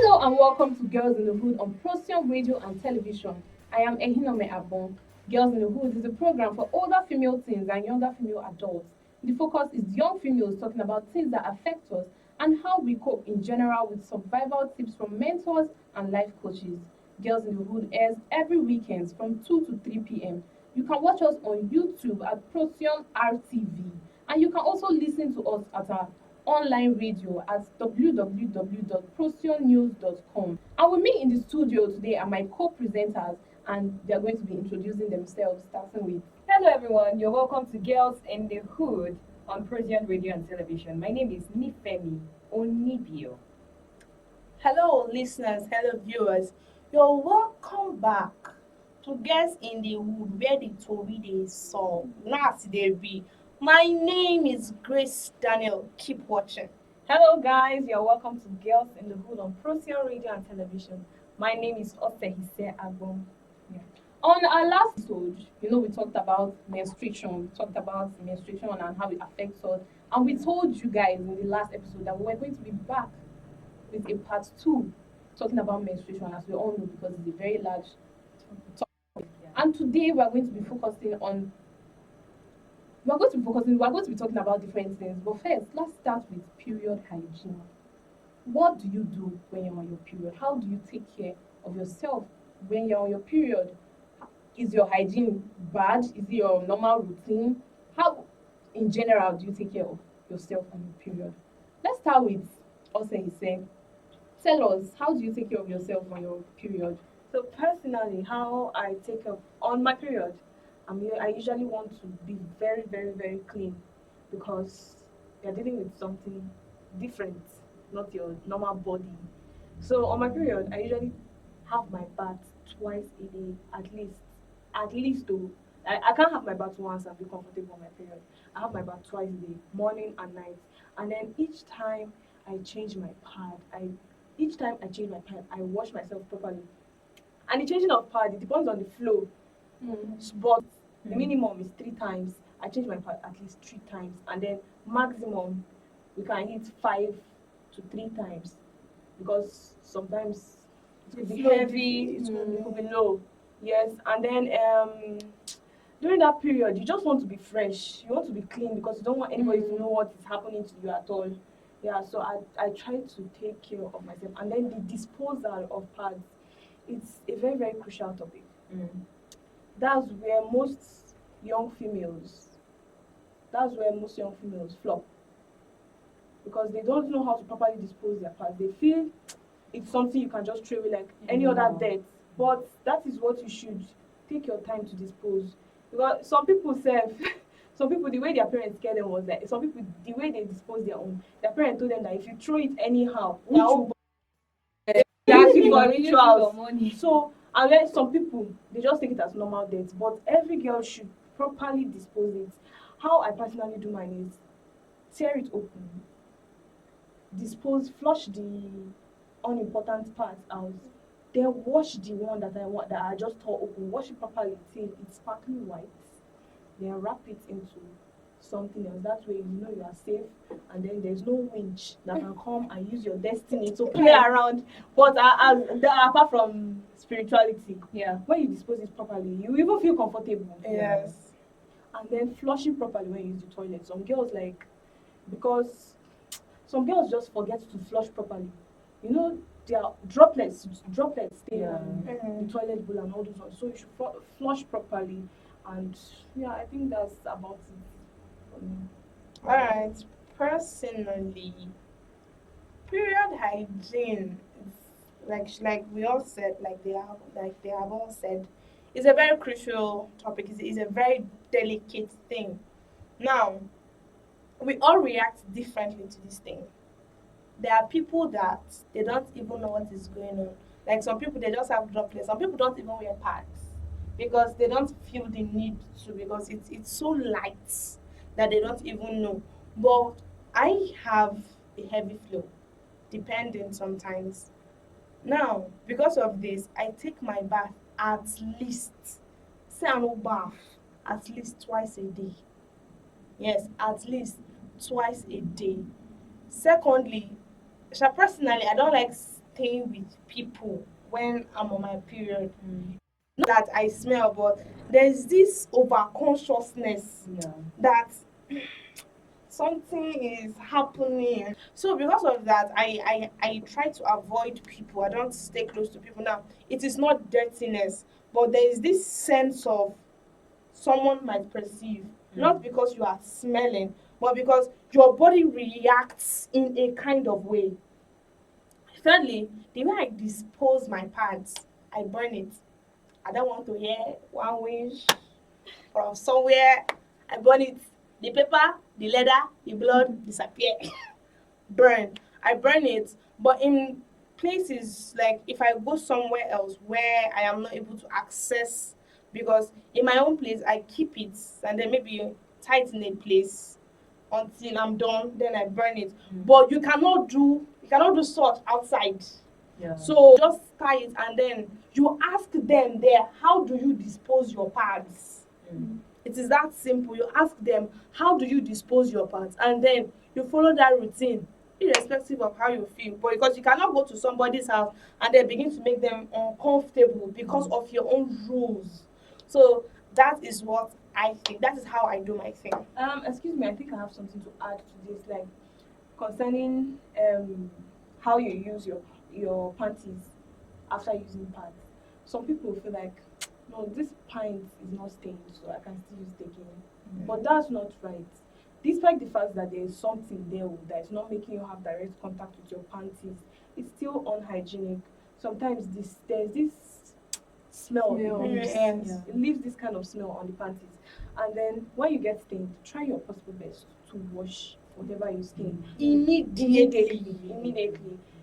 Hello and welcome to Girls in the Hood on Procyon Radio and Television. I am EHINOME AGBON. Girls in the Hood is a program for older female teens and younger female adults. The focus is young females talking about things that affect us and how we cope in general with survival tips from mentors and life coaches. Girls in the Hood airs every weekend from 2 to 3 p.m. You can watch us on YouTube at Procyon RTV and you can also listen to us at our online radio at www.procyonnews.com. And with me in the studio today are my co-presenters, and they are going to be introducing themselves, starting with. Hello everyone, you're welcome to Girls in the Hood on Procyon Radio and Television. My name is NIFEMI ONIBIYO. Hello, listeners. Hello, viewers. You're welcome back to Girls in the Wood, where the Tory they saw. Now, they be. My name is Grace Daniel. Keep watching. Hello guys, you're welcome to Girls in the Hood on Procyon Radio and Television. My name is OSEHISE AGBON. On our last episode, we talked about menstruation. We talked about menstruation and how it affects us. And we told you guys in the last episode that we were going to be back with a part 2 talking about menstruation, as we all know, because it's a very large topic. And today we are going to be focusing on we are going to be talking about different things. But first, let's start with period hygiene. What do you do when you're on your period? How do you take care of yourself when you're on your period? Is your hygiene bad? Is it your normal routine? How, in general, do you take care of yourself on your period? Let's start with Osehise. Tell us, how do you take care of yourself on your period? So personally, how I take up on my period, I usually want to be very, very, very clean because you're dealing with something different, not your normal body. So on my period, I usually have my bath twice a day, at least. At least though, I can't have my bath once and be comfortable on my period. I have my bath twice a day, morning and night. And then each time I change my pad, I wash myself properly. And the changing of pad, it depends on the flow. But the minimum is 3 times. I change my pad at least 3 times, and then maximum we can hit 5 to 3 times because sometimes it could be heavy, it could be low. Yes, and then during that period, you just want to be fresh. You want to be clean because you don't want anybody to know what is happening to you at all. Yeah, so I try to take care of myself, and then the disposal of pads, it's a very, very crucial topic. That's where most young females flop because they don't know how to properly dispose their pads. They feel it's something you can just throw away like any other dirt, but that is what you should take your time to dispose. Because some people the way their parents scare them was like some people the way they dispose their parents told them that if you throw it anyhow, they ask you for rituals. So and then some people they just take it as normal dates, but every girl should properly dispose it. How I personally do mine is tear it open, flush the unimportant parts out, then wash the one that I just tore open, wash it properly till it's sparkling white, then wrap it into something else. That way you know you are safe, and then there's no winch that can come and use your destiny to play around. But apart from spirituality, when you dispose it properly, you even feel comfortable. Yes. And then flushing properly when you use the toilet. Because some girls just forget to flush properly. There are droplets stay on the toilet bowl and all those ones. So you should flush properly. And I think that's about it for me. Alright. Personally, period hygiene is like we all said, like they have all said, is a very crucial topic. It's a very delicate thing. Now, we all react differently to this thing. There are people that they don't even know what is going on. Like some people, they just have droplets. Some people don't even wear pads because they don't feel the need to, because it's so light that they don't even know. But I have a heavy flow, depending sometimes. Now, because of this, I take my bath at least, say I no bath, at least twice a day. Yes, at least twice a day. Secondly, personally, I don't like staying with people when I'm on my period. Not that I smell, but there's this over consciousness Yeah. that something is happening. So because of that, I try to avoid people. I don't stay close to people. Now, it is not dirtiness, but there is this sense of someone might perceive, not because you are smelling, but because your body reacts in a kind of way. Thirdly, the way I dispose my pads, I burn it. I don't want to hear one wish from somewhere. I burn it. The paper, the leather, the blood disappear. Burn. I burn it. But in places like if I go somewhere else where I am not able to access, because in my own place I keep it and then maybe tight in a place until I'm done, then I burn it. But you cannot do such outside. Yeah. So just tie it and then you ask them there, how do you dispose your pads? It is that simple. You ask them, how do you dispose your pads? And then you follow that routine, irrespective of how you feel. But because you cannot go to somebody's house and then begin to make them uncomfortable because of your own rules. So that is what I think. That is how I do my thing. Excuse me, I think I have something to add to this, like concerning how you use your panties after using pads. Some people feel like, no, this pint is not stained, so I can still use it again. But that's not right. Despite the fact that there is something there that is not making you have direct contact with your panties, it's still unhygienic. Sometimes there's this smell. It leaves, Yes. it leaves this kind of smell on the panties. And then when you get stained, try your possible best to wash whatever you stain immediately.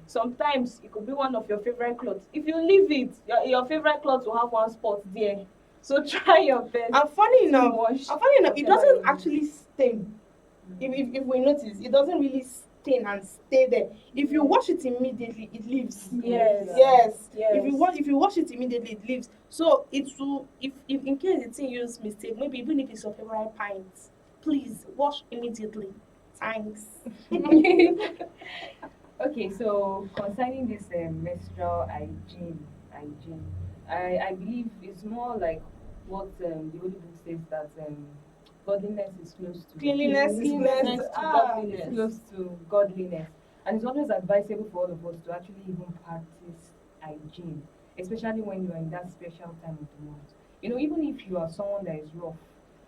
Sometimes it could be one of your favorite clothes. If you leave it, your favorite clothes will have one spot there. So try your best. And funny to enough, wash it whatever doesn't you actually stain. If we notice, it doesn't really stain and stay there. If you wash it immediately, it leaves. Yes. Yes. Yes. If you wash it immediately, it leaves. So it will, if in case it's in use mistake, maybe even if it's your favorite pint, please wash immediately. Thanks. Okay, so concerning this menstrual hygiene, I believe it's more like what the Holy Book says that godliness is close to Cleanliness is next. Next to is godliness. close to godliness, and it's always advisable for all of us to actually even practice hygiene, especially when you are in that special time of the month. You know, even if you are someone that is rough,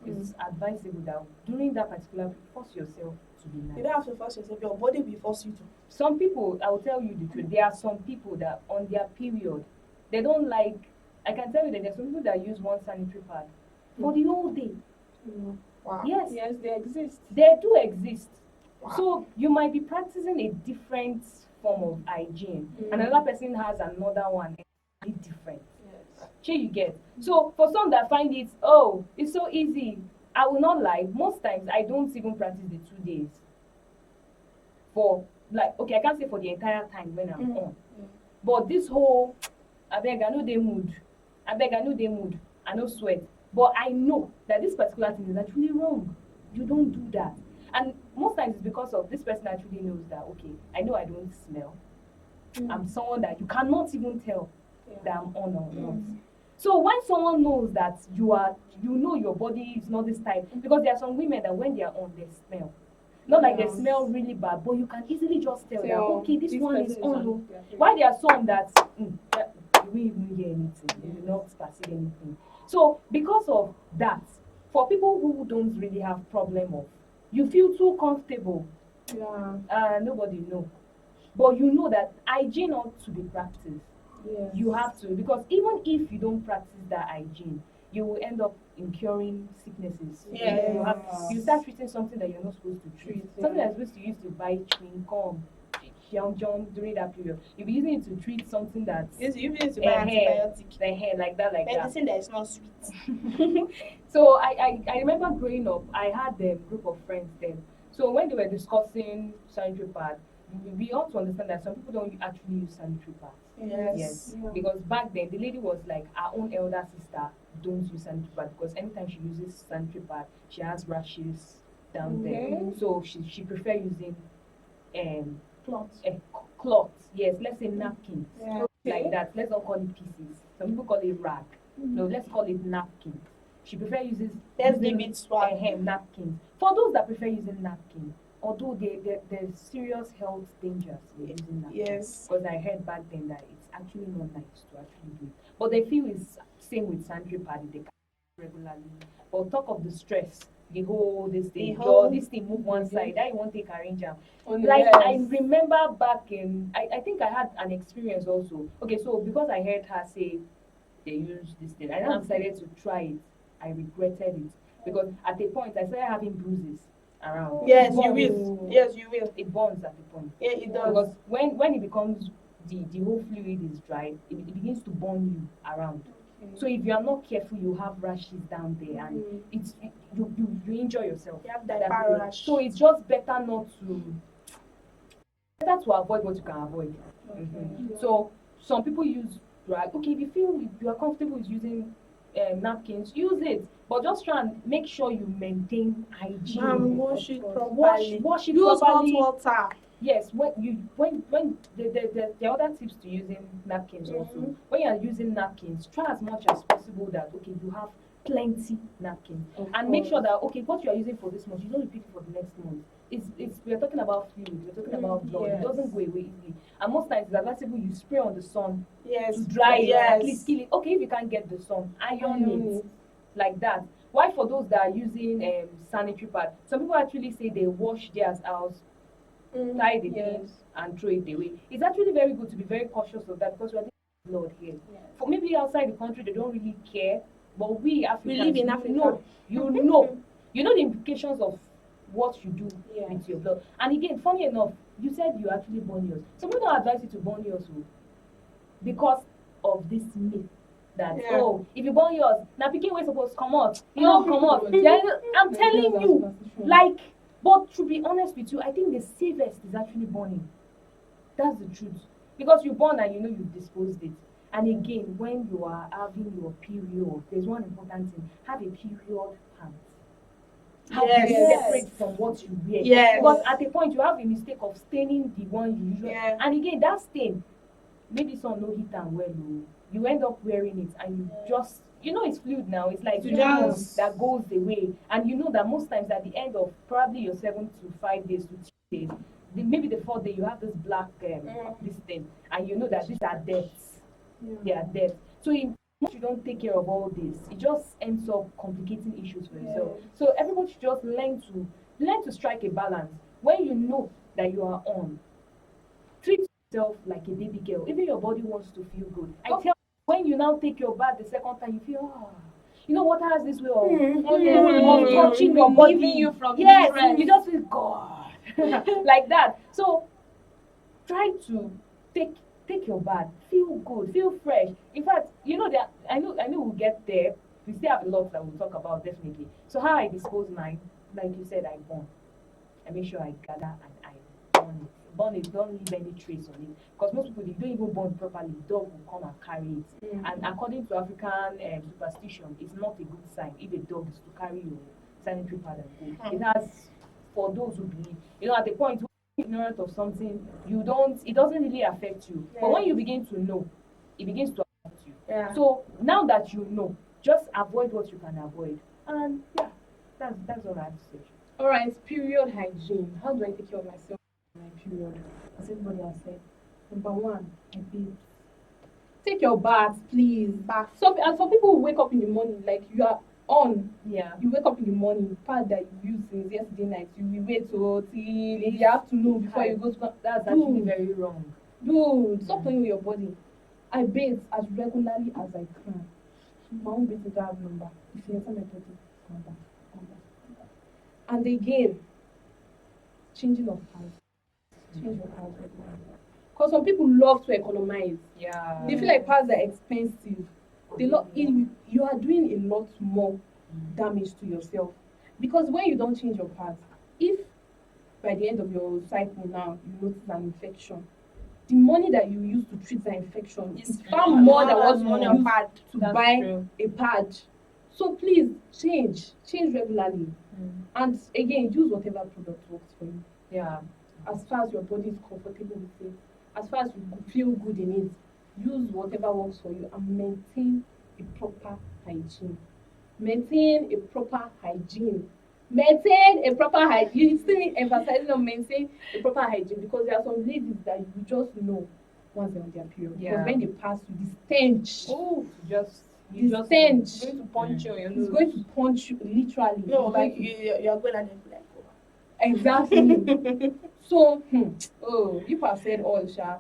it's advisable that during that particular force yourself to be nice. You don't have to force yourself. Your body will force you to. Some people, I will tell you the truth, there are some people that on their period, they don't like, I can tell you that there are some people that use one sanitary pad for the whole day. Wow. Yes, Yes, they exist. they do exist. Wow. So you might be practicing a different form of hygiene, and another person has another one entirely different. Yes. Shey you get? So for some that find it, oh, it's so easy, I will not lie, most times I don't even practice the 2 days. For like, okay, I can't say for the entire time when I'm on. But this whole abeg I no dey mood, abeg I no dey mood, I no sweat. But I know that this particular thing is actually wrong. You don't do that. And most times it's because of this person actually knows that, okay, I know I don't smell. I'm someone that you cannot even tell that I'm on or not. So when someone knows that you know your body is not this type, because there are some women that when they are on, they smell. Not like they smell really bad, but you can easily just tell that, okay, this one is on. Oh. Why there are some that you won't even hear anything, you will not perceive anything. So because of that, for people who don't really have problem of, you feel too comfortable, nobody know. But you know that hygiene ought to be practiced. Yes. You have to, because even if you don't practice that hygiene, you will end up incurring sicknesses. Yes. You start treating something that you're not supposed to treat. Yeah. Something that's supposed to use to buy chewing gum, jump during that period. You'll be using it to treat something that's You need to buy antibiotic. the hair, like that. Medicine that is not sweet. So I remember growing up, I had a group of friends then. So when they were discussing sanitary pad, we ought to understand that some people don't actually use sanitary pads. Yes. Yeah. Because back then the lady was like, our own elder sister don't use sanitary pad, because anytime she uses sanitary pad, she has rashes down there. So she prefer using Cloth. cloth. yes, let's say napkins, Yeah. like that. Let's not call it pieces. Some people call it rag. No, let's call it napkins. She prefer uses Let's using give it swag. napkins. For those that prefer using napkins, although there's serious health dangers with using napkins. Yes. Because I heard back then that it's actually not nice to actually do it. But they feel it's same with sanitary pad. They can regularly. But talk of the stress, the whole this thing, this thing move one side, that you won't take arrange am. Like I remember back in, I think I had an experience also. Okay, so because I heard her say they use this thing, I now decided to try it. I regretted it because at a point I started having bruises around. Yes, It you burns. will. Yes, you will. It burns at the point. Yeah, it does. Because when it becomes the whole fluid is dry, it begins to burn you around. So if you are not careful, you have rashes down there, and you injure yourself. You have that that period. rash. So it's just better to avoid what you can avoid. So some people use rag. Okay, if you feel you are comfortable with using napkins, use it. But just try and make sure you maintain hygiene. And wash it properly. Wash it Use properly. hot water. Yes, when the other tips to using napkins also. When you are using napkins, try as much as possible that okay you have plenty napkins and make sure that okay what you are using for this month you don't repeat it for the next month. It's we are talking about fluid, we're talking about blood. It doesn't go away easily. And most times it's advisable you spray on the sun to dry it, at least kill it. Okay, if you can't get the sun, iron it like that. Why for those that are using sanitary pad? Some people actually say they wash theirs out, tie the thing and throw it away. It's actually very good to be very cautious of that because we're dealing with blood here. For maybe outside the country they don't really care, but we Africans, live in Africa. You know the implications of what you do with your blood. And again, funny enough, you said you actually burn yours. Some people don't advise you to burn yours because of this myth that if you burn yours, now pikin wey suppose comot, you don't come out. I'm telling you, like. But to be honest with you, I think the safest is actually burning. That's the truth. Because you burn and you know you've disposed it. And again, when you are having your period, there's one important thing. Have a period pants. Have it separate from what you wear. Yes. Because at a point you have a mistake of staining the one you usually and again that stain, maybe some no heat and well. You end up wearing it and you just it's fluid now. It's like that goes away. And you know that most times at the end of probably your 7 to 5 days to 2 days, maybe the 4th day you have this black this thing, and you know that these are deaths. They are deaths. So if you don't take care of all this, it just ends up complicating issues for yourself. So everybody should just learn to strike a balance. When you know that you are on, treat yourself like a baby girl. Even your body wants to feel good. I tell you, when you now take your bath the second time, you feel water has this way of touching your body. Relieving you from yes, you just feel God like that. So try to take your bath, feel good, feel fresh. In fact, that I know we'll get there. We still have a lot that we'll talk about definitely. So how I dispose mine, like you said, I burn. I make sure I gather and I burn it. Burn it, don't leave any trace on it. Because most people, they don't even burn properly. Dog will come and carry it. And according to African superstition, it's not a good sign if a dog is to carry your sanitary pad and go. It has, for those who believe, at the point when you're ignorant of something, it doesn't really affect you. But when you begin to know, it begins to affect you. So now that you know, just avoid what you can avoid. And that's all I have to say. All right, period hygiene. How do I take care of myself in my period? As everybody has said, number one, I bathe. Take your bath, please. Bath. So, and some people wake up in the morning, like you are on. Yeah. You wake up in the morning, pad that you used since yesterday night, you will wait till the afternoon before you go to. That's actually very wrong. Dude, stop playing with your body. I bathe as regularly as I can. My own bathing don't have number. If you enter my body, come back. And again, changing of pads. Change your pads regularly. Because some people love to economize. Yeah. They feel like pads are expensive. You are doing a lot more damage to yourself. Because when you don't change your pads, if by the end of your cycle now you notice an infection, the money that you use to treat that infection is far more than what you use to buy a pad. So please change regularly. And again, use whatever product works for you. Yeah. As far as your body is comfortable with it. as far as you feel good in it, use whatever works for you and maintain a proper hygiene. Maintain a proper hygiene. Maintain a proper hygiene. You see me emphasizing on maintain a proper hygiene because there are some ladies that you just know once they're on their period. Yeah. Because when they pass you, the stench. Oh, The stench. it's going to punch you on your It's nose. going to punch you literally. No, It's like you're going at them like, exactly. So, oh, you have said all, Sha.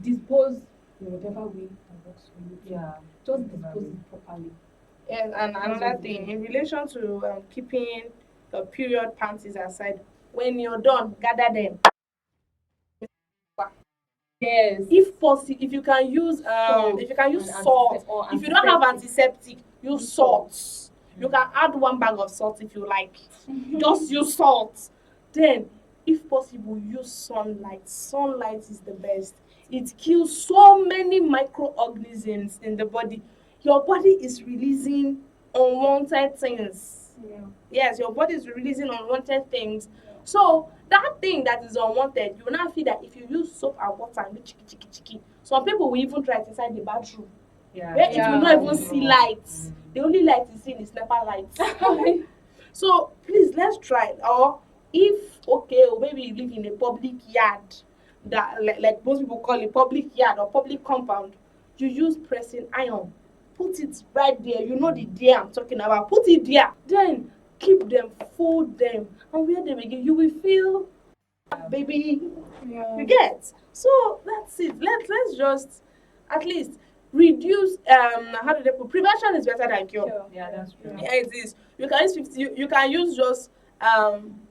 Dispose in whatever way that works for you. Yeah. Just dispose it properly. And another thing, in relation to keeping the period panties aside, when you're done, gather them. Yes. If possible, if you can use Salt salt. or If you don't have antiseptic, use salt. You Mm. can add 1 bag of salt if you like. Just use salt. Then, if possible, use sunlight. Sunlight is the best. It kills so many microorganisms in the body. Your body is releasing unwanted things. Yeah. Yes, your body is releasing unwanted things. So that thing that is unwanted, you will now feel that if you use soap and water and do chiki. Some people will even try it inside the bathroom. Yeah. Where it will not even Yeah. see lights. The only light you see is nepa lights. So please let's try it. Or if maybe you live in a public yard that like most people call it public yard or public compound, you use pressing iron. Put it right there. You know the there I'm talking about. Put it there. Then keep them, fold them, and wear them again. You will feel baby. Yeah. You get? So that's it. Let's just at least reduce how do they put prevention is better than cure. Yeah, that's true. Yeah, it is. You can use 50, you can use just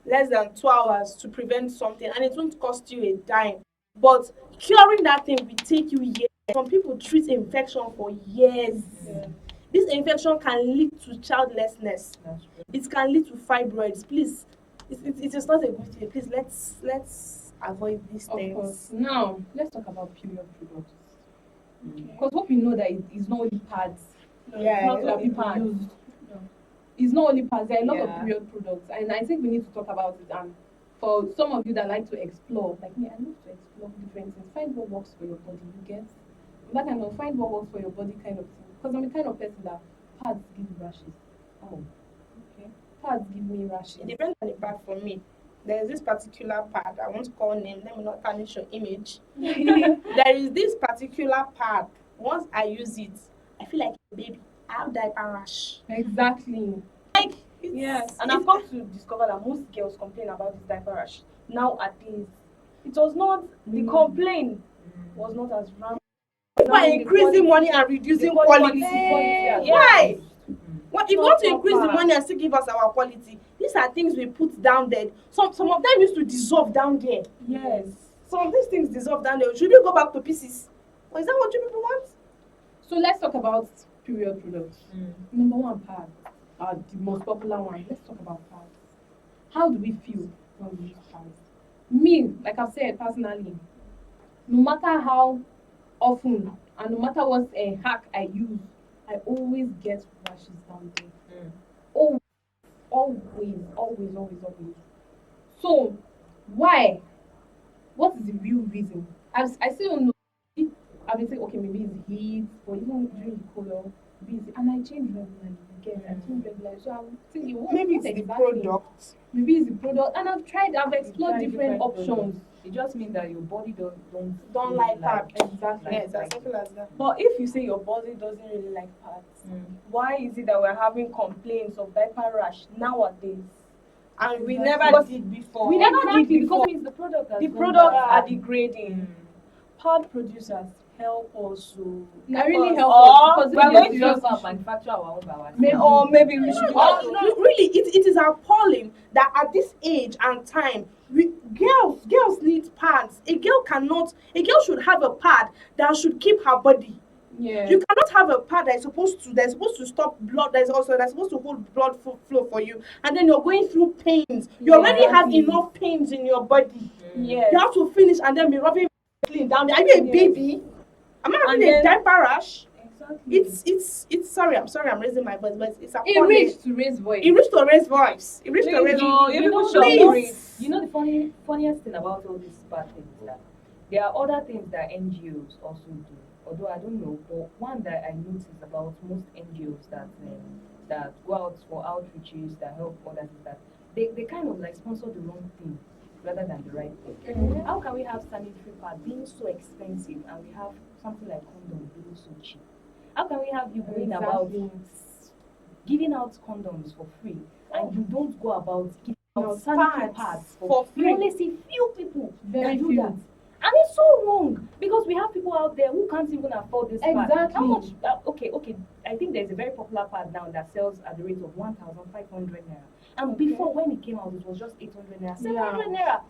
less than 2 hours to prevent something and it won't cost you a dime. But curing that thing will take you years. Some people treat infection for years. Yeah. This infection can lead to childlessness. That's true. It can lead to fibroids. Please, it is not a good thing. Please let's avoid these Of things. course. Now, let's talk about period products. Mm. Because what we know that it's not only pads. Yeah, It's not it's what not people pads. use. It's not only pads. There are a lot Yeah. of period products, and I think we need to talk about it. And for some of you that like to explore, like me, I love to explore different things. Find what works for your body. You get that kind of find what works for your body kind of thing. Because I'm the kind of person that pads give me rashes. Oh. Okay, pads give me rashes. It depends on the pad for me. There's this particular pad, I won't call name, let me not tarnish your image. There is this particular pad. Once I use it, I feel like a baby. I have diaper rash. Exactly. Yes, and I've come to discover that most girls complain about this diaper rash nowadays. It was not the complaint was not as rampant. People are increasing money and reducing quality. Why? What if you want to increase the money and still give us our quality? These are things we put down there. Some of them used to dissolve down there. Yes. Some of these things dissolve down there. Should we go back to pieces? Or is that what you people want? So let's talk about period products. Mm. Number one, pads are the most popular one. Let's talk about pads. How do we feel when we use pads? Me, like I've said personally, no matter how often and no matter what hack I use, I always get rashes down there. Mm. Always. So, why? What is the real reason? I still don't know. I've been saying, okay, maybe it's heat, or even during the color, and I change regularly. Again, I change regularly. So I'm thinking, Maybe what it's the exactly? product. Maybe it's the product, and I've explored Try different options. products. It just means that your body Don't like pad. Exactly. Yes, as simple as that. But if you say your body doesn't really like pads, why is it that we're having complaints of diaper rash nowadays? And we Exactly. never did before. We never did Exactly, before. because it's the product that's The gone products bad. are degrading. Pad producers help us to They really help Or us because we are we going need to to just just manufacture our own by ourselves. Maybe. or maybe we should Really, it is appalling that at this age and time, girls need pads. A girl should have a pad that should keep her body. Yeah. You cannot have a pad that's supposed to stop blood. That's supposed to hold blood flow for you, and then you're going through pains. You Yeah, already have exactly. enough pains in your body. Yes. You have to finish and then be rubbing clean down there. Are you a Yes. baby? Am I having And a then- diaper rash? Exactly. It's sorry. I'm sorry. I'm raising my voice, but it's It appalling. reached to raise voice. It reached to raise voice. It reached to Please raise don't. voice. You people know, should please. know it. You know the funniest thing about all this bad things is that There are other things that NGOs also do. Although I don't know, but one that I notice about most NGOs that go out for outreaches that help others is that they kind of like sponsor the wrong thing rather than the right thing. How can we have sanitary pad being so expensive and we have something like condom being so cheap? How can we have you going about giving out condoms for free and you don't go about giving out sanitary pads for free? You only see few people that do that. And it's so wrong because we have people out there who can't even afford this pad. How much? Okay. I think there's a very popular pad now that sells at the rate of 1,500 naira. And before, when it came out, it was just 800 naira, 700 naira.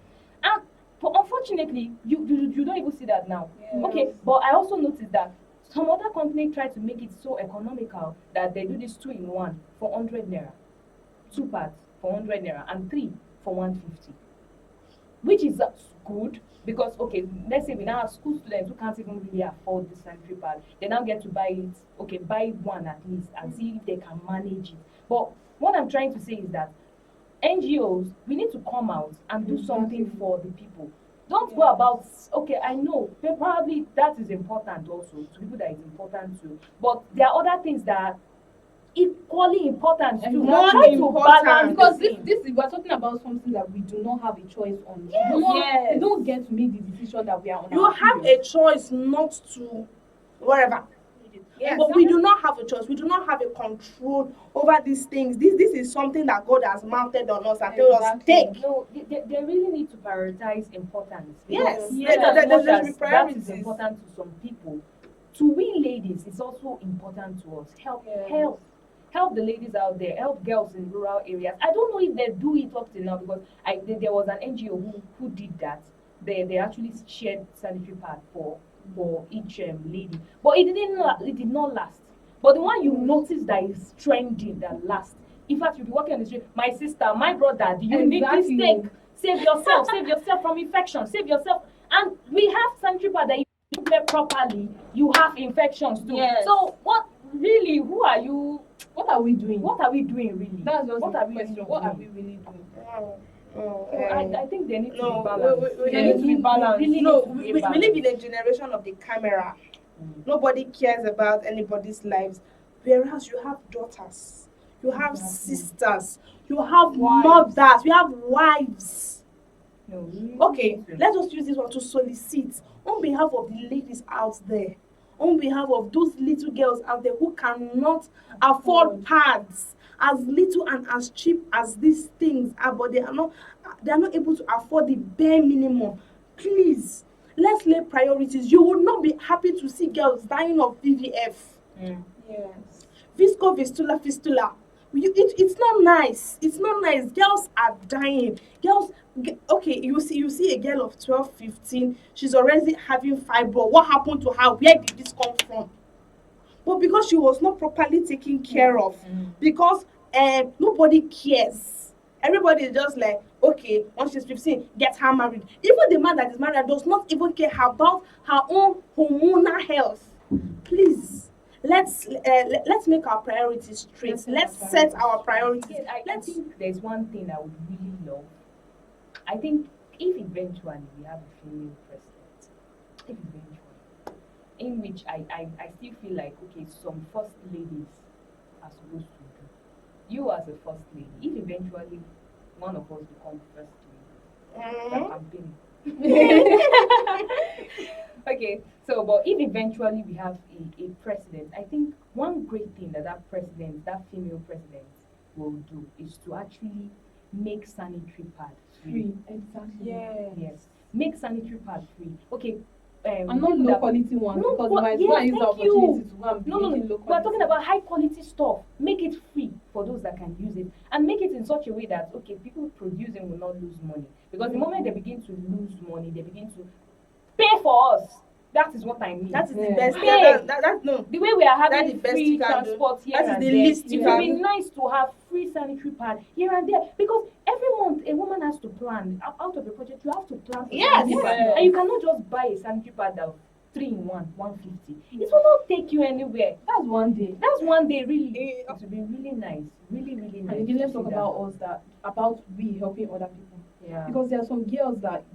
And unfortunately, you don't even see that now. Yes. Okay, but I also noticed that some other company try to make it so economical that they do this 2-in-1 for 100 naira, 2 pads for 100 naira, and 3 for 150, which is good. Because, okay, let's say we now have school students who can't even really afford this sanitary pad. They now get to buy it, okay, buy one at least and see if they can manage it. But what I'm trying to say is that NGOs, we need to come out and do something for the people. Don't go about, okay, I know, probably that is important also, to people that is important too. But there are other things that are equally important too. More important, because this is, we're talking about something that we do not have a choice on. Yes. We don't get to make the decision that we are on. You have a choice not to wherever. Yes. But we do not have a choice. We do not have a control over these things. This is something that God has mounted on us and told us take. No, they really need to prioritize importance. Yes. That is important to some people. To we ladies, it's also important to us. Help the ladies out there, help girls in rural areas. I don't know if they do it up till now because there was an NGO who did that. They actually shared sanitary pad for each lady, but it did not last. But the one you notice that is trending that lasts. In fact, you'll be walking on the street, my sister, my brother, do you need this thing? Save yourself from infection, save yourself. And we have sanitary pad that if you wear properly, you have infections too. Yes. So what really? Who are you? What are we doing? What are we doing really? That's just what the are we question. really What are doing? we really doing? I think they need to be balanced. They need to be balanced. Really we live in a generation of the camera. Nobody cares about anybody's lives. Whereas you have daughters, you have sisters, you have mothers, you have wives. No, Okay, let us use this one to solicit on behalf of the ladies out there, on behalf of those little girls out there who cannot afford pads as little and as cheap as these things are, but they are not able to afford the bare minimum. Please, let's lay priorities. You would not be happy to see girls dying of VVF. Yes. Visco fistula. It's not nice. It's not nice. Girls are dying. Okay, you see a girl of 12, 15, she's already having fibroid. What happened to her? Where did this come from? But because she was not properly taken care of, because nobody cares. Everybody is just like, okay, once she's 15, get her married. Even the man that is married does not even care about her own hormonal health. Please, let's make our priorities straight. Let's set our priorities. I think there's one thing I would really love. I think if eventually we have a female president, in which I still feel like, okay, some first ladies are supposed to do. You as a first lady, if eventually one of us becomes first lady, that campaign. Okay, so but if eventually we have a president, I think one great thing that president, that female president, will do is to actually make sanitary pad free. Exactly. Yes. Make sanitary pad free. Okay. And not low quality ones, because you might not use the opportunity to go and be making low quality. We're talking about high quality stuff. Make it free for those that can use it, and make it in such a way that, okay, people producing will not lose money, because the moment they begin to lose money, they begin to pay for us. That is what I mean. That is the best. No. The way we are having That's the best free transport here and there. That is is the least you it can would be do. nice to have free sanitary pad here and there, because every month a woman has to plan out of the budget. You have to plan for sanitary pad, and you cannot just buy a sanitary pad of 3-in-1, 150. It will not take you anywhere. That's one day. Really. It will be really nice. Really, really nice. And again, let's talk about us, about we helping other people. Yeah. Because there are some girls that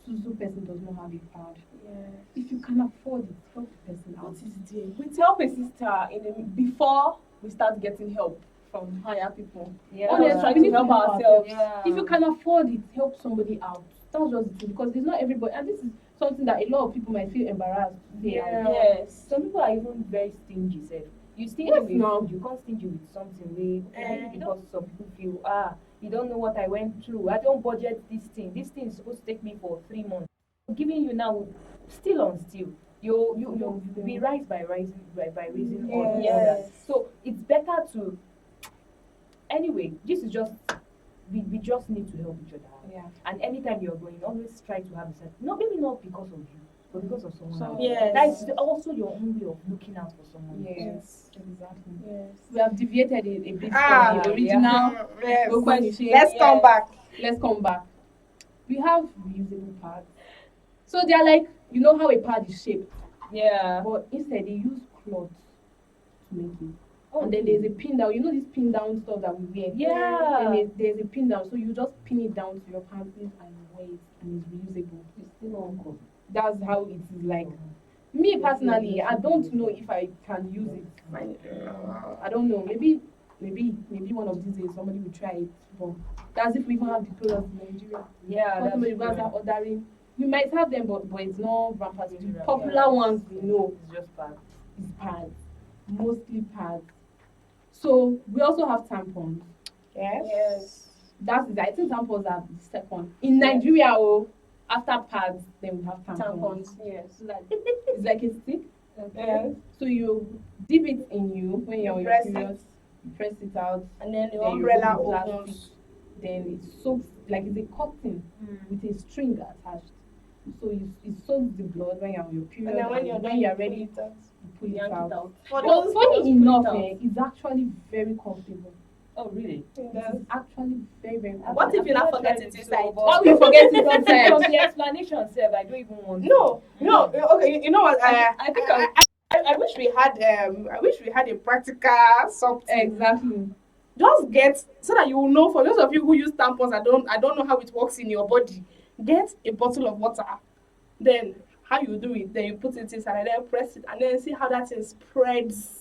to so person does not have a pad. Yeah. If you can afford it, help the person out. What is there? We help a sister before we start getting help from higher people. Yeah. Honestly, trying we need to help ourselves. Yeah. If you can afford it, help somebody out. That's just it, because it's not everybody, and this is something that a lot of people might feel embarrassed to say out. Yes. Some people are even very stingy. Said you stingy Yes, with no. food, you can't stingy with something. Maybe Eh. because some people feel you don't know what I went through. I don't budget this thing. This thing is supposed to take me for 3 months. Giving you now, still on still. You be rise by raising others. Yes. So it's better to. Anyway, this is just we just need to help each other out. Yeah. And anytime you're going, always try to have a sense. No, maybe not because of you, but because of someone else. Yes. That's also your own way of looking out for someone. Yes. Exactly. Yes. We have deviated a bit Ah, from the original. Yes. Question. Let's come back. Let's come back. We have reusable pads. So they are like, you know how a pad is shaped, Yeah. but instead they use cloth to make it. Oh, And then there's a pin down. You know this pin down stuff that we wear? Yeah. And there's a pin down. So you just pin it down to your pants and wear it, and it's reusable. It's still on. That's how it is like. Me personally, I don't know if I can use it. I don't know. Maybe one of these days somebody will try it. But that's if we even have the products in Nigeria. Yeah, Because that's somebody guys true. are ordering. We might have them, but it's not rampant. The Yeah. popular ones we know It's just bad. is pads, mostly pads. So we also have tampons. Yes. Yes. That's it. I think tampons are the second in Nigeria. Oh, after pads, then we have tampons. Tampons. Yes. So that it's like a stick. Yes. So you dip it in you when you're on your Press period. You press it out. And then the Then you umbrella remove the plastic. opens. Then it soaks like it's a cotton with a string attached. So it soaks the blood when you're on your period. And then when you're done, you're you ready, pull it out. you pull it Yank out. it out. For But those- funny just put enough, it out. it's actually very comfortable. Oh, really? It's actually very, very comfortable. What if you not I've forget tried it so, inside? but- Why will you forget it From outside? the explanation, Seb, I don't even want. No. Okay. You know what? I think I wish we had a practical something. Exactly. Just get so that you will know. For those of you who use tampons, I don't know how it works in your body. Get a bottle of water. Then how you do it? Then you put it inside and then press it and then see how that thing spreads.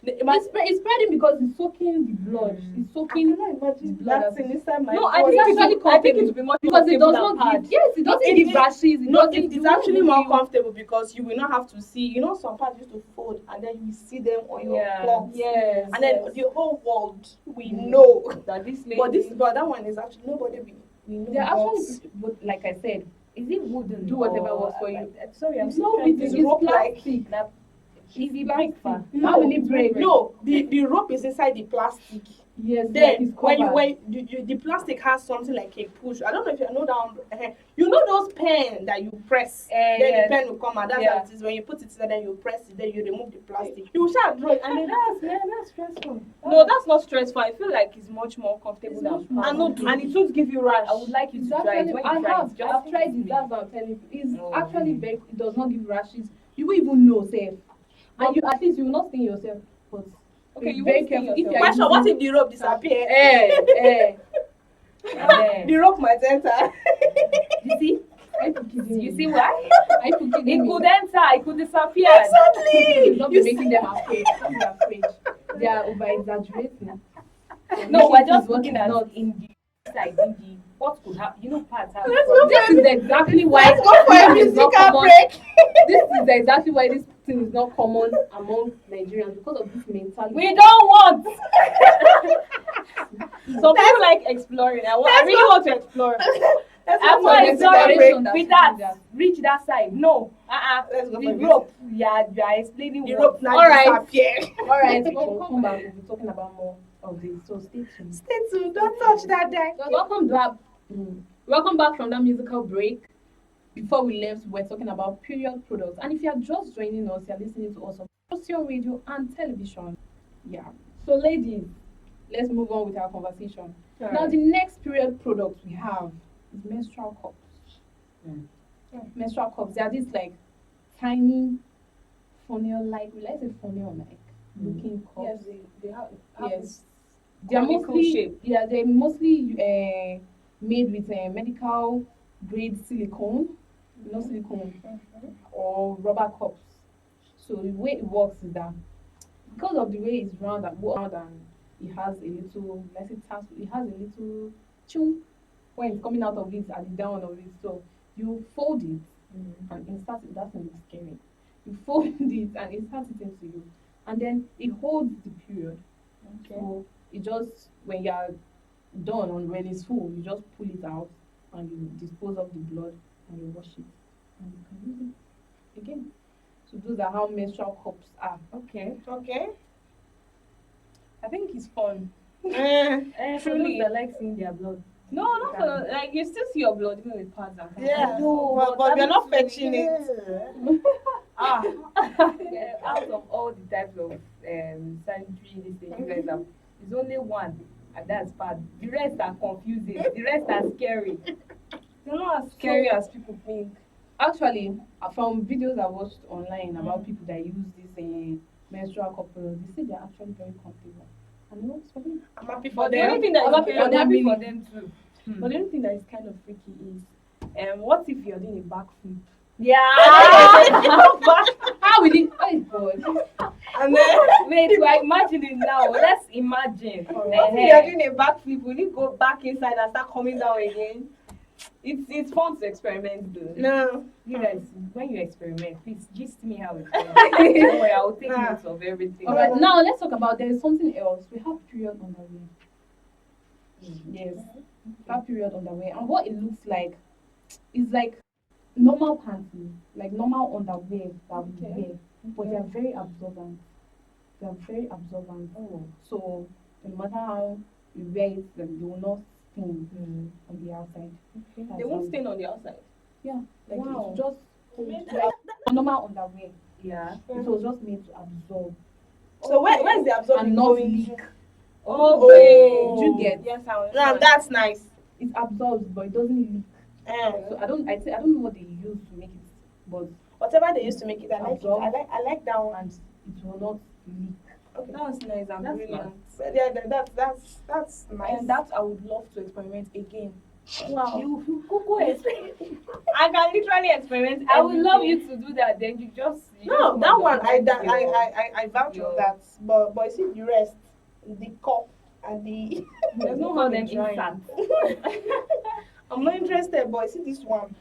It's spreading because it's soaking the blood. It's I soaking. cannot imagine blood that as- thing inside my No, I body. think actually I think it would be much Because it does comfortable not than give. Yes, it doesn't it- give it- rashes. It No, doesn't. it's actually more comfortable because you will not have to see. You know, some parts used to fold and then you see them on your Yeah. clothes. Yes. And then the whole world we know. that this lady. But that one is actually nobody we know. They're about. actually, but like I said, Is it wooden? Do whatever or- works for you. Sorry, I'm no, still it trying is to. rope like- plastic. That- Is it big far? No, How will it break? No, the rope is inside the plastic. Yes, like Then it's when covered. the plastic has something like a push. I don't know if you know that. You know those pen that you press. Then yes. the pen will come out. That's Yeah. how it is. When you put it in, then you press it. Then you remove the plastic. You shall draw it, and then That's stressful. No, that's not stressful. I feel like it's much more comfortable It's than much more pad. comfortable. And it won't give you rash. I would like you It's to try it. actually, When you I try have. it, just I've tried it. me. That's what I'm telling you. It's Oh, actually really? very. It does not give rashes. You will even know, safe. And you at least you will not sting yourself. But Okay, be you very won't sting careful. If yourself. you're question: what using- if the rope disappear? And The rope might enter. you see? Are you kidding You me? see why? Are you kidding It me? could enter. It could disappear. It's not You making them afraid. Don't be afraid. They are over exaggerating. No, we're just what looking is at not. in the side, in the what could happen. You know, parts have. Let's go This is exactly why Let's go for a this is not musical common. break. This is exactly why this thing is not common among Nigerians because of this mentality. We don't want. Some people like exploring. I really want to explore. Let's I'm go for a not musical exploring break. with that. Reach that side. No. Let's go for The music. rope. Yeah, you are explaining The what. rope now All right. disappear. All right, when we come back, we'll be talking about more of this. So stay tuned. Stay tuned. Don't touch that deck. So welcome back from that musical break. Before we left, we're talking about period products. And if you're just joining us, you're listening to us on Procyon radio and television. Yeah. So ladies, let's move on with our conversation. Now the next period product we have is menstrual cups. Menstrual cups. They are these like tiny funnel-like, will I say funnel-like looking cups? Yes, they have. Yes. They are conical mostly shape. they're mostly made with medical grade silicone. silicone or rubber cups. So the way it works is that because of the way it's round and it has a little, let's say, it has a little chung when it's coming out of it at the down of it. So you fold it and insert it. That thing is scary. You fold it and insert it into you, and then it holds the period. Okay. So it just when you're done and when it's full, you just pull it out and you dispose of the blood and you wash it and you can use it again. So those are how menstrual cups are. Okay. Okay. I think it's fun. For Truly. those that like seeing their blood. No, not for like you still see your blood even with pads and stuff. Yeah. know, but that we're not looks fetching really- it. Yeah, out of all the types of sanitary this thing you guys have, there's only one, and that's bad. The rest are confusing. The rest are scary. They're not as scary as people think. Actually, from videos I watched online about people that use this menstrual cup products, they say they're actually very comfortable. And it works for them. I'm happy for But the only them. thing that I'm happy is for I'm them, happy for really. them too. but the only thing that is kind of freaky is what if you're doing a backflip? Yeah. How will it? Oh God! And then Wait, we're imagining now. Let's imagine. What if you're doing a backflip? Will you go back inside and start coming down again? It's fun to experiment though. no. You guys, when you experiment, please gist me how it goes. Don't worry, I'll take notes of everything. All right, now let's talk about there is something else. We have period underwear. Yes, we have period underwear, and what it looks like is like normal panties, like normal underwear that we wear, but they are very absorbent. They are very absorbent. So no matter how you wear it, they will not stain on the outside. They won't stain on the outside. Yeah, like Wow. it's just like normal underwear. Yeah. It was just made to absorb So where's the absorbing and not going leak. to? Okay. Do you get? Yes, I Now understand. that's nice. It absorbs, but it doesn't leak. So I don't know what they use to make it, but Whatever they used to make it, I like it. Absorb. I like that one. and it will not leak. Okay. That's nice and That's brilliant. But yeah, that's nice. And that I would love to experiment again. wow. You go experiment. I can literally experiment. I would love everything. you to do that. Then you just No, that one I vouch your- on that. But you see the rest, the cup and the There's no call harm them in trying. instant. I'm not interested, but you see this one.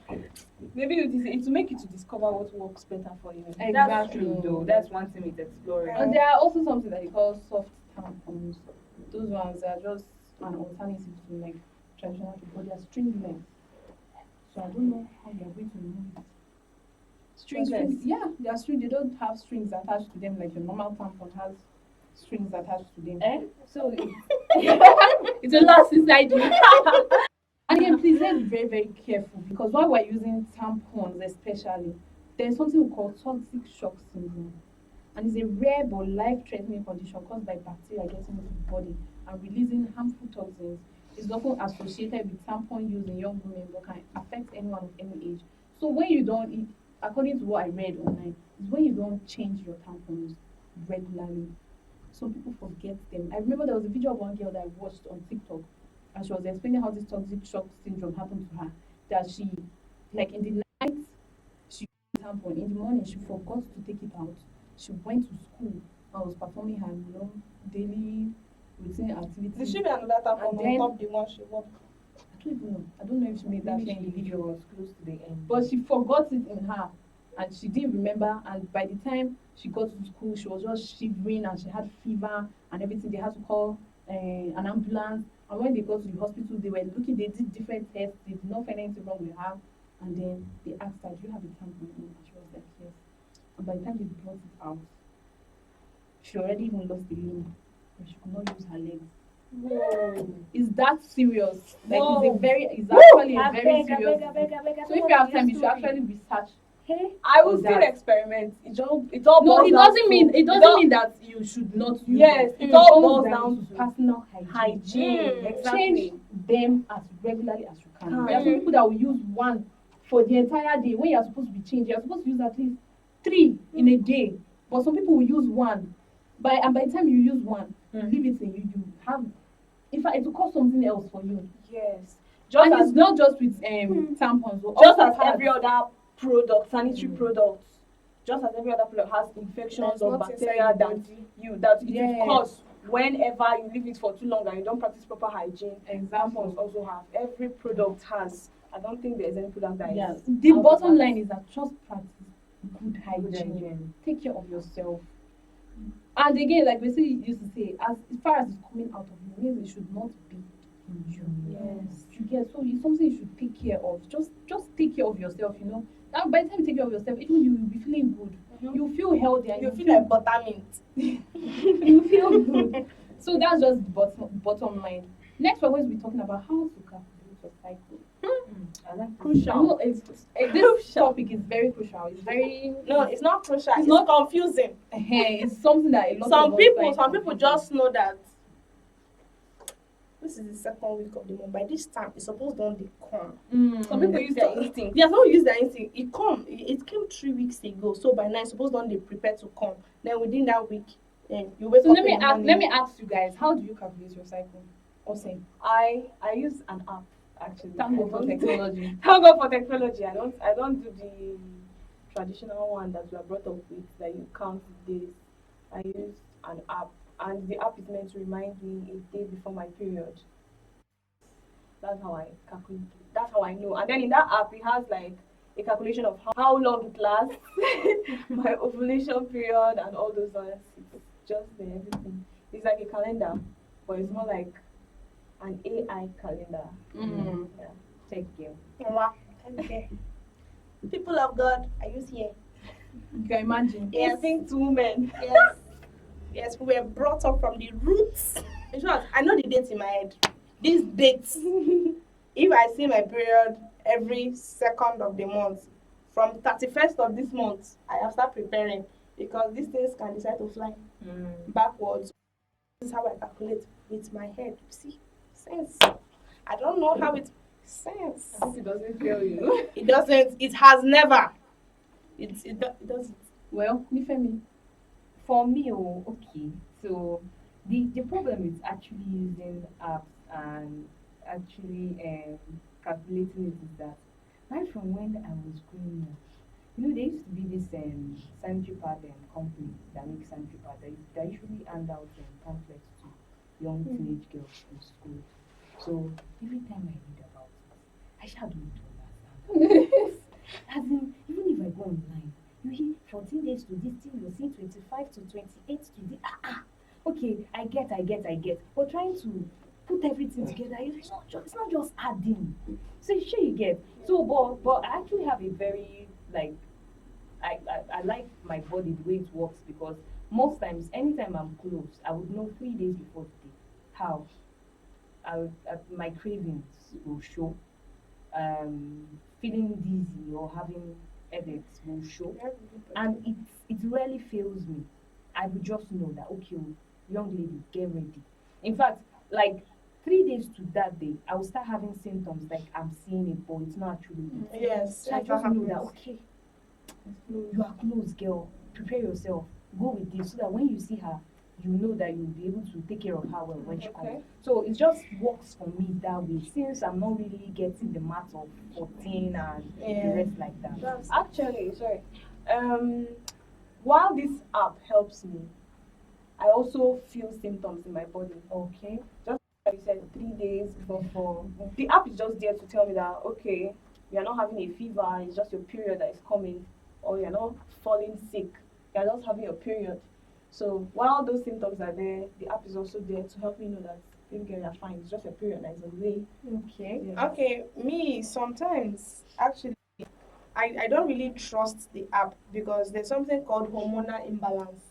Maybe it will make you to discover what works better for you. That's true though. That's one thing with exploring. And there are also something that they call soft tampons. Those ones are just an alternative to like traditional tampons, but they are stringless. So I don't know how they are going to remove it. Stringless. Yeah, they are string. They don't have strings attached to them like your normal tampon has strings attached to them. So It's a lot inside you. And again, please let's be very, very careful because while we're using tampons, especially, there's something we call toxic shock syndrome. And it's a rare but life-threatening condition caused by bacteria getting into the body and releasing harmful toxins. It's often associated with tampon use in young women but can affect anyone of any age. So when you don't, according to what I read online, is when you don't change your tampons regularly. Some people forget them. I remember there was a video of one girl that I watched on TikTok, and she was explaining how this toxic shock syndrome happened to her. That she, like in the night, she used the tampon. In the morning, she forgot to take it out. She went to school and was performing her daily routine activities. There should be another tampon And on then- top the one she wore. I don't even know. I don't know if she made that maybe clear in the she video. was close to the end. But she forgot it in her and she didn't remember, and by the time she got to school she was just shivering and she had fever and everything. They had to call an ambulance, and when they got to the hospital they did different tests. They did not find anything wrong with her, and then they asked her, do you have a tampon in? And she was like, yes. And by the time they brought it out, she already even lost the limb and she could not use her legs. Whoa. It's that serious. Like Whoa. it's actually a very Abeg, serious abeg, disease. abeg, abeg, I So if don't you have want to time, hear you should story. actually research. Hey, I will Oh, still that. experiment. It all No, boils it down doesn't to- mean it doesn't mean that you should not use Yes, it. it all boils boils down to personal hygiene. hygiene. Exactly. Change them as regularly as you can. Can. There are some people that will use one for the entire day when you are supposed to be changed. You are supposed to use at least 3 in a day. But some people will use one. By the time you use one, leave it in you. You have, in fact, it will cost something else for you. Yes. Just And as it's not just with tampons. But just also as pads. every other products, sanitary products. Just as every other product has infections There's or nothing bacteria inside the that body. that it Yeah. will cause whenever you leave it for too long and you don't practice proper hygiene. Exactly. Tampons also have. Every product has. I don't think there's any product that is. Yeah. The out of bottom that. line is that just practice good hygiene. Take care of yourself. And again, like we used to say, as far as it's coming out of you, means it should not be in you. Yes. You get, so it's something you should take care of. Just take care of yourself, you know. And by the time you take care of yourself, even you will be feeling good. You feel healthy and You feel like buttermint. you feel good. So that's just bottom line. Next, we're going to be talking about how to calculate your cycle. I like Crucial. I know this topic is very crucial. It's very No, it's not crucial. It's It's not- not confusing. it's something that a lot Some of us people find just confusing. know that this is the second week of the month. By this time, it's supposed to be come. Some people use their instinct. There's no use that instinct. It came 3 weeks ago. So by now, it's supposed to be prepared to come. Then within that week, then you wake So up. let me in the ask. morning. Let me ask you guys. How do you calculate your cycle? Ose, I use an app actually. thank God for I don't- technology. Thank God for technology. I don't do the traditional one that we are brought up with that you count the days. I use an app, and the app is meant to remind me a day before my period. That's how I calculate. That's how I know. And then in that app, it has like a calculation of how long it lasts, my ovulation period, and all those ones. It's just there, everything. It's like a calendar, but it's more like an AI calendar. Yeah. Take care. Wow. Okay. People of God, are you here? You can imagine. Yes. Instinct women. Yes. Yes, we were brought up from the roots. In short, I know the dates in my head. These dates. If I see my period every second of the month, from 31st of this month, I have started preparing because these things can decide to fly backwards. This is how I calculate with my head. See? Sense. I don't know how it sense. I hope it doesn't fail you. It doesn't. It has never. It doesn't. Well, Nifemi. For me, okay. So the problem is actually using apps and actually calculating it is that right from when I was growing up, you know, there used to be this sanitary pad company that makes sanitary pad that usually hand out pamphlets to young teenage girls in school. So every time I read about it, I shall don't understand. As in, even if I go online, you hear 14 days to this thing, you're seeing 25 to 28 to this. Okay, I get. But trying to put everything together, it's not just adding. So sure you get. So but I actually have a very like I like my body the way it works because most times anytime I'm close, I would know 3 days before the day how my cravings will show. Feeling dizzy or having headaches will show, and it rarely fails me. I will just know that okay, young lady, get ready. In fact, like 3 days to that day, I will start having symptoms like I'm seeing it, but it's not actually it. Yes. So I just know that okay, you are close, girl. Prepare yourself. Go with this so that when you see her, you know that you'll be able to take care of her well when she Okay. comes. So it just works for me that way since I'm not really getting the math of 14 and the rest like that. Actually, sorry. While this app helps me, I also feel symptoms in my body. Okay. Just like you said, 3 days before. The app is just there to tell me that okay, you're not having a fever. It's just your period that is coming, or you're not falling sick. You're just having your period. So while those symptoms are there, the app is also there to help me know that baby girl, you're fine. It's just your period that is on the way. Okay. Yeah. Okay, me sometimes actually I don't really trust the app because there's something called hormonal imbalance.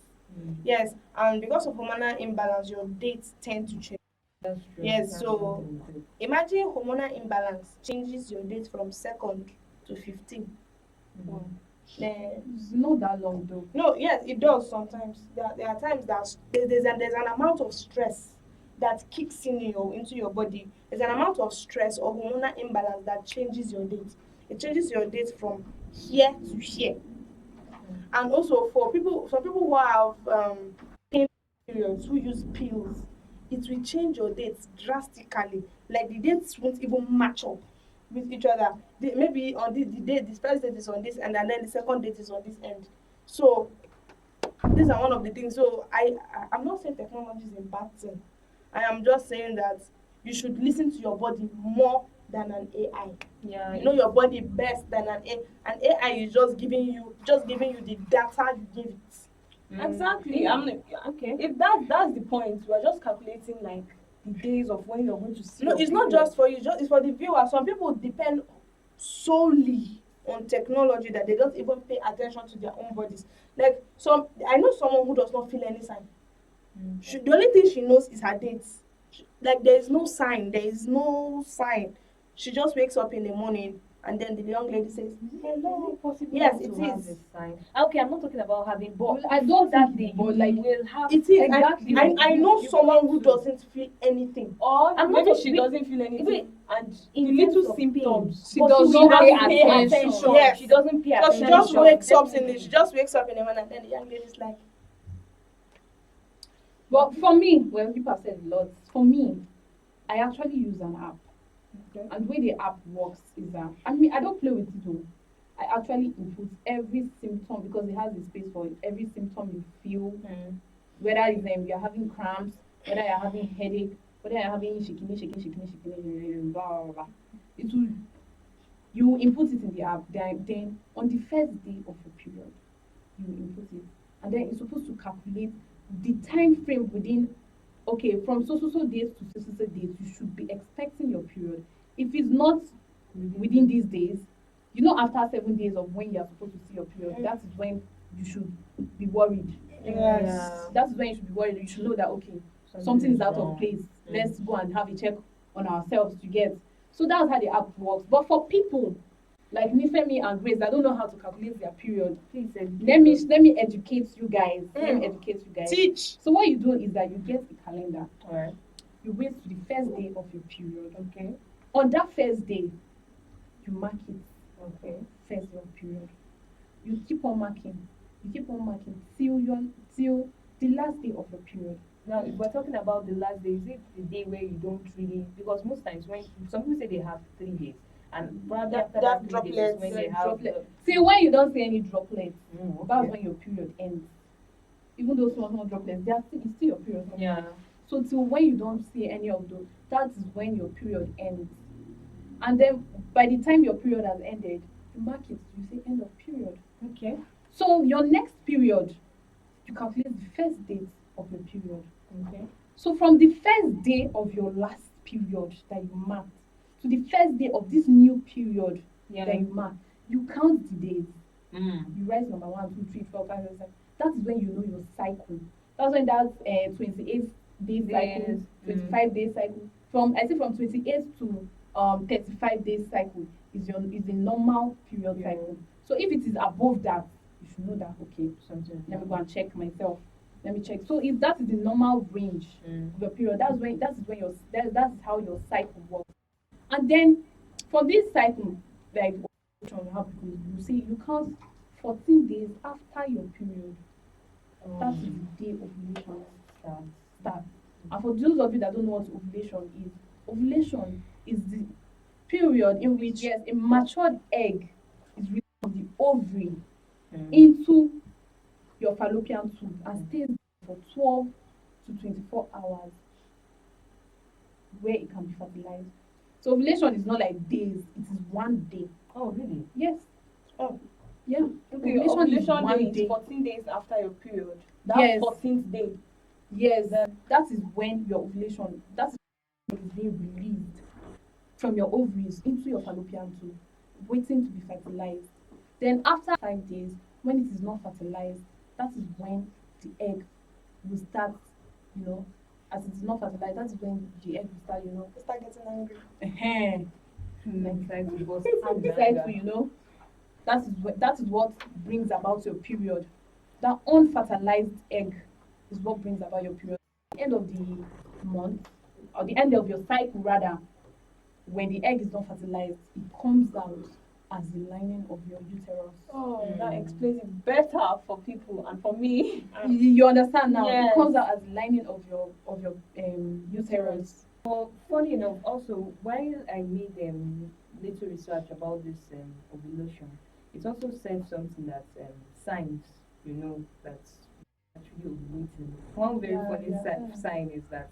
Yes, and because of hormonal imbalance, your dates tend to change. That's true. Yes, That's so true. imagine hormonal imbalance changes your date from second to 15. Then It's not that long though. no, yes, it does sometimes. There are times that there's an amount of stress that kicks into your body. There's an amount of stress or hormonal imbalance that changes your date. It changes your date from here to here. And also for people, some people who have pain periods who use pills, it will change your dates drastically. Like the dates won't even match up. with each other. Maybe on the date, this first date is on this end, and then the second date is on this end. So these are one of the things. So I'm not saying technology is a bad thing. I am just saying that you should listen to your body more than an AI. Yeah. You know your body best than an AI. An AI is just giving you the data you give it. Exactly. I'm like, Okay. if that's the point, we're just calculating like the days of when you're going to see. No, your it's not period. just for you, it's for the viewer. Some people depend solely on technology that they don't even pay attention to their own bodies. Like I know someone who does not feel any sign. The only thing she knows is her dates. Like there is no sign. There is no sign. She just wakes up in the morning and then the young lady says, "Hello." Possible Yes, to it have is. a sign. Okay, I'm not talking about having, but I don't that think day it- you but like, will have It is. Exactly. I know You someone come who to- doesn't feel anything. Or I'm maybe not- she we- doesn't feel anything, wait, and the in little terms of symptoms. She But does will not have pay to attention. Yes. She doesn't pay So attention. she just wakes up Definitely. she just wakes up in the morning and then the young lady's like, But for me, well, people have said a lot. For me, I actually use an app. Okay. And the way the app works is that, I mean, I don't play with it though. I actually input every symptom because it has a space for every symptom you feel, whether it's you're having cramps, whether you're having headache, whether you're having shaking, blah, blah, blah. It will, you input it in the app, then on the first day of your period, you input it. And then it's supposed to calculate the time frame within, okay, from so days to so days, you should be expecting your period. If it's not within these days, you know, after 7 days of when you're supposed to see your period, that is when you should be worried. yes. That is when you should be worried. You should know that, okay, something is out of place. Let's go and have a check on ourselves to get. So that's how the app works. But for people like NIFEMI and Grace that don't know how to calculate their period, Please let me educate you guys. Let me Mm. educate you guys. Teach. So what you do is that you get a calendar. Alright. You wait to the first day of your period. Okay. On that first day, you mark it. Okay. First day of period. You keep on marking. You keep on marking till the last day of your period. Now, if we're talking about the last day, is it the day where you don't really, because most times when some people say they have 3 days, and probably after That that 3 days is when they have Droplet. See, when you don't see any droplets, Okay. that's when your period ends. Even though small droplets, it's still your period. Yeah. So till when you don't see any of those, that is when your period ends. And then by the time your period has ended, you mark it, you say end of period. Okay. So your next period, you calculate the first date of your period. Okay. So from the first day of your last period that you marked to the first day of this new period Yeah. that you mark, you count the days. Mm. You write number 1, 2, 3, 4, 5, 6, 7. That is when you know your cycle. That's when that's 28 days cycle, 25 days cycle. From 28 to 35 days cycle is the normal period Yeah. cycle. So if it is above that, you should know that, okay, Something. let me go and check myself. Let me check. So if that is the normal range of your period, that is how your cycle works. And then for this cycle, like how people you see, you count 14 days after your period. That is the day ovulation starts. And for those of you that don't know what ovulation is the period in which, yes, a matured egg is released from the ovary into your fallopian tube and stays for 12 to 24 hours where it can be fertilized. So ovulation is not like days, it is one day. Oh, really? Yes. Oh. Yeah. Okay, ovulation day is 14 days after your period. That's Yes. 14th day. Yes, that is when your ovulation, that is when it is being released from your ovaries into your fallopian tube, waiting to be fertilized. Then after 5 days, when it is not fertilized, that is when the egg will start, as it is not fertilized, that is when the egg will start, Start getting angry. Decide to bust decide to, that is what brings about your period. That unfertilized egg is what brings about your period. At the end of the month, or the end of your cycle rather, when the egg is not fertilized, it comes out as the lining of your uterus. Oh, that explains it better for people and for me. You understand now? Yes. It comes out as the lining of your uterus. Funny enough, also while I made little research about this ovulation, it also said something that signs, that's actually ovulating. One very funny sign is that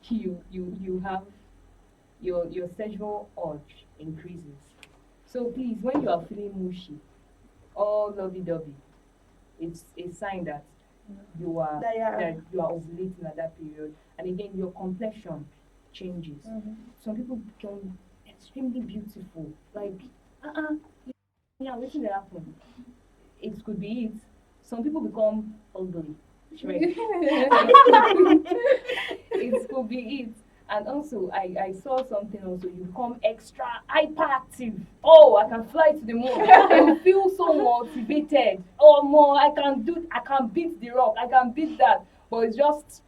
you have your sexual urge increases. So please, when you are feeling mushy or lovey-dovey, it's a sign that you are ovulating at that period. And again, your complexion changes. Some people become extremely beautiful. Like, yeah, waiting to happen. It could be it. Some people become ugly. Right? It could be it. And also, I saw something also. You become extra hyperactive. Oh, I can fly to the moon. You feel so motivated. Oh, more, I can beat the rock. I can beat that. But it's just,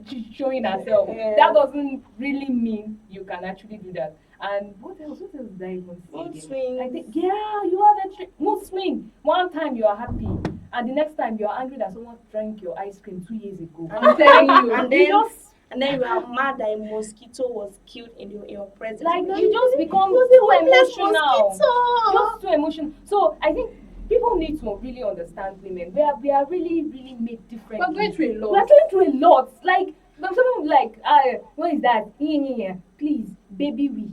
she's showing herself. Yeah. That doesn't really mean you can actually do that. And what else did I even say? Mood again? swings. I think, yeah, you have a mood swing. One time you are happy, and the next time you are angry that someone drank your ice cream 2 years ago. I'm telling you. And And then you are mad that a mosquito was killed in your presence. like you just become too emotional. Just too emotional. So I think people need to really understand women. We are really, really made different. We're going through a lot. We're going through a lot. Like some people like, what is that? Yeah. Please, baby we.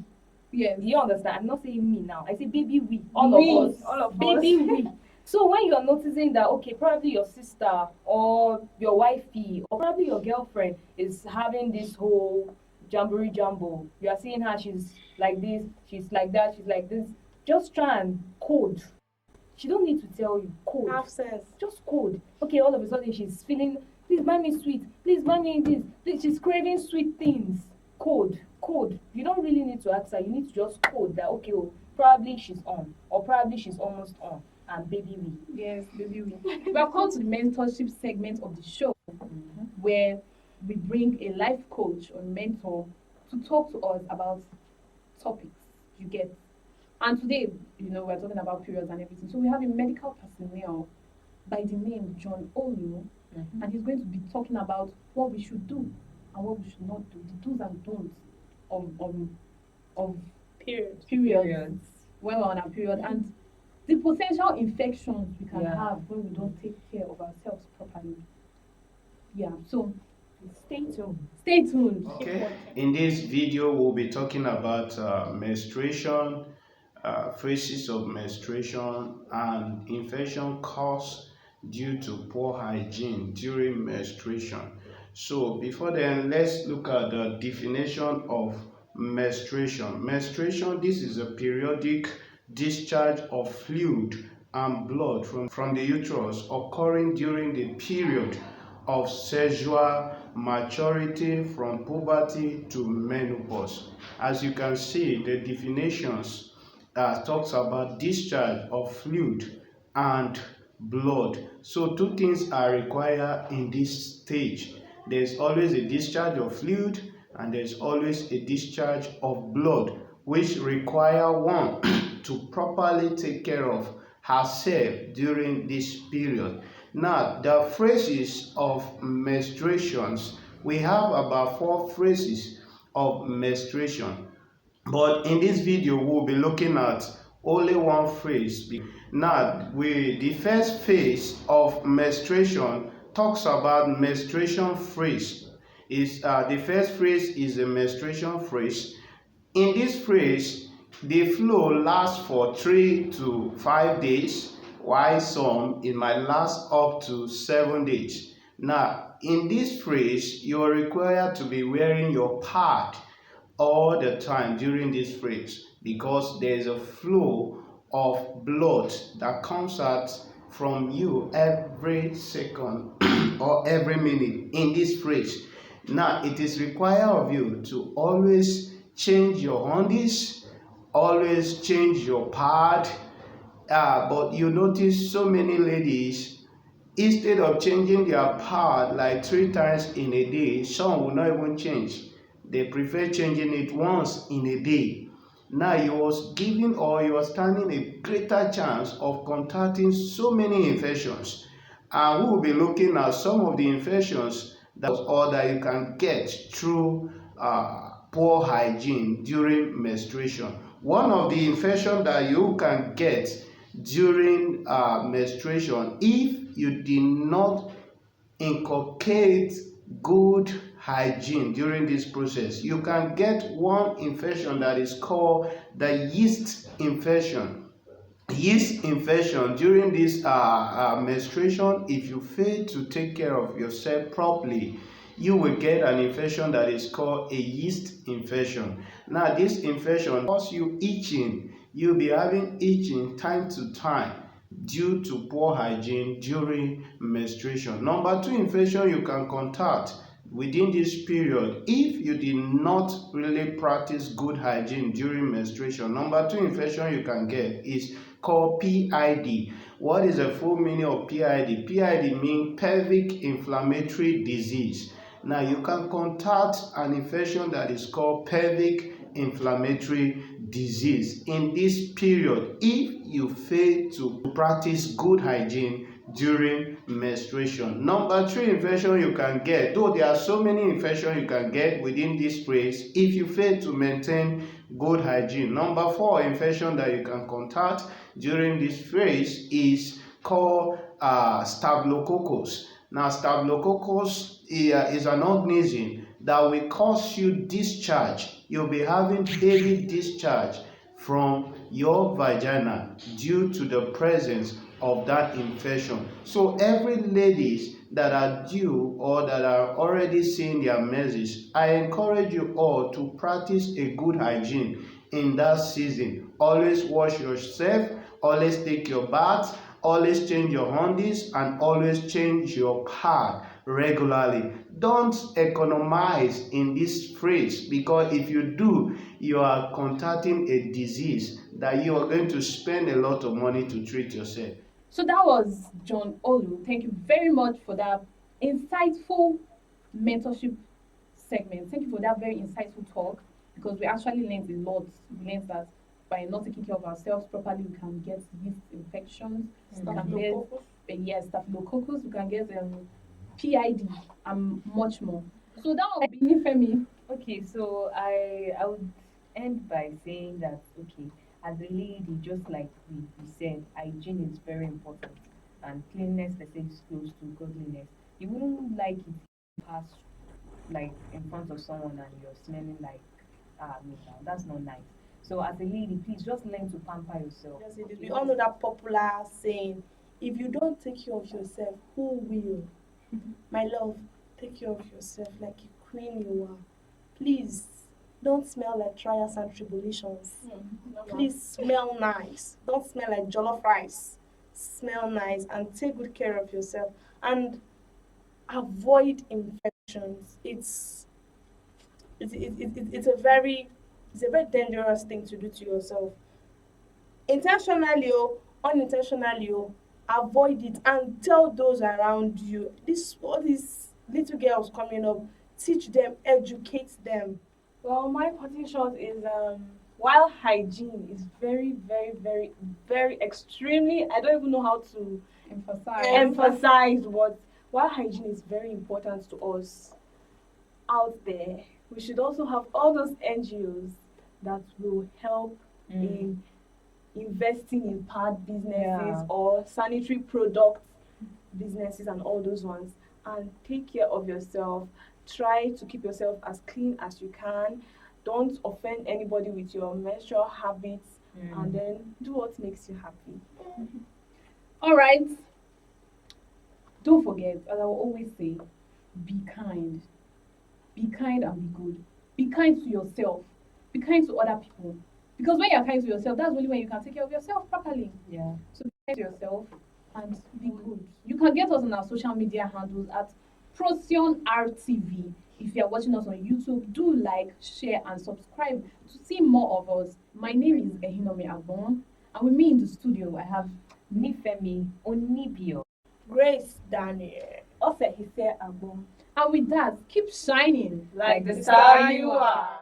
Yes. Do you understand? I'm not saying me now. I say baby we. All We. of us. Baby we. So when you're noticing that, okay, probably your sister or your wifey or probably your girlfriend is having this whole jamboree jumbo, you are seeing her, she's like this, she's like that, she's like this, just try and code. She don't need to tell you, code. Have sense. Just code. Okay, all of a sudden she's feeling, please buy me sweet, please buy me this, please, she's craving sweet things. Code. You don't really need to ask her, you need to just code that, okay, probably she's on, or probably she's almost on. And baby we. Yes, baby we. Welcome to the mentorship segment of the show, where we bring a life coach or mentor to talk to us about topics you get. And today, we're talking about periods and everything. So we have a medical personnel by the name John Olu, and he's going to be talking about what we should do and what we should not do, the do's and don'ts of periods when we're on our period, and the potential infections we can have when we don't take care of ourselves properly. Yeah, so stay tuned. Okay, in this video we'll be talking about menstruation, phases of menstruation, and infection caused due to poor hygiene during menstruation. So before then, let's look at the definition of menstruation. Menstruation, this is a periodic discharge of fluid and blood from the uterus occurring during the period of sexual maturity from puberty to menopause. As you can see, the definitions talks about discharge of fluid and blood. So two things are required in this stage. There's always a discharge of fluid and there's always a discharge of blood, which require one to properly take care of herself during this period. Now, the phases of menstruations, we have about 4 phases of menstruation, but in this video we'll be looking at only one phase. Now, the first phase of menstruation talks about menstruation phase. The first phase is a menstruation phase. In this phase, the flow lasts for 3 to 5 days, while some it might last up to 7 days. Now, in this phase, you are required to be wearing your pad all the time during this phase, because there is a flow of blood that comes out from you every second or every minute in this phase. Now, it is required of you to always change your undies, always change your pad. But you notice so many ladies, instead of changing their pad like 3 times in a day, some will not even change. They prefer changing it once in a day. Now you are standing a greater chance of contracting so many infections. And we will be looking at some of the infections or that you can get through poor hygiene during menstruation. One of the infection that you can get during menstruation, if you did not inculcate good hygiene during this process, you can get one infection that is called the yeast infection. Yeast infection during this menstruation, if you fail to take care of yourself properly, you will get an infection that is called a yeast infection. Now this infection cause you itching. You'll be having itching time to time due to poor hygiene during menstruation. Number two infection you can contact within this period if you did not really practice good hygiene during menstruation. Number two infection you can get is called PID. What is the full meaning of PID? PID means pelvic inflammatory disease. Now you can contact an infection that is called pelvic inflammatory disease in this period if you fail to practice good hygiene during menstruation. Number three infection you can get, though there are so many infections you can get within this phase if you fail to maintain good hygiene. Number four infection that you can contact during this phase is called staphylococcus. Now staphylococcus is an organism that will cause you discharge. You'll be having daily discharge from your vagina due to the presence of that infection. So every ladies that are due or that are already seeing their menses, I encourage you all to practice a good hygiene in that season. Always wash yourself, always take your bath, always change your undies, and always change your pad regularly. Don't economize in this phrase, because if you do, you are contacting a disease that you are going to spend a lot of money to treat yourself. So that was John Olu. Thank you very much for that insightful mentorship segment. Thank you for that very insightful talk, because we actually learned a lot. We learned that by not taking care of ourselves properly, we can get yeast infections, we can get staphylococcus, we can get PID, and much more. So that would be NIFEMI. Okay, so I would end by saying that, okay, as a lady, just like we said, hygiene is very important, and cleanliness, they say, is close to godliness. You wouldn't like it if you pass like in front of someone and you're smelling like makeup. That's not nice. So as a lady, please just learn to pamper yourself. Yes, it is. We all know that popular saying, if you don't take care of yourself, who will? My love, take care of yourself like a queen you are. Please, don't smell like trials and tribulations. Please smell nice. Don't smell like jollof rice. Smell nice and take good care of yourself. And avoid infections. It's a very dangerous thing to do to yourself. Intentionally or unintentionally, avoid it and tell those around you. All these little girls coming up, teach them, educate them. Well, my parting shot is while hygiene is very, very, very, very extremely, I don't even know how to emphasize what, while hygiene is very important to us out there, we should also have all those NGOs that will help in investing in pad businesses or sanitary product businesses and all those ones. And take care of yourself. Try to keep yourself as clean as you can. Don't offend anybody with your menstrual habits, and then do what makes you happy. All right. Don't forget, as I will always say, be kind. Be kind and be good. Be kind to yourself. Be kind to other people. Because when you're kind to yourself, that's only when you can take care of yourself properly. Yeah. So be kind to yourself and be good. You can get us on our social media handles at Procyon RTV. If you are watching us on YouTube, do like, share, and subscribe to see more of us. My name is EHINOME AGBON, and with me in the studio, I have NIFEMI, ONIBIYO, Grace Daniel. OSEHISE AGBON. And with that, keep shining Like the star you are.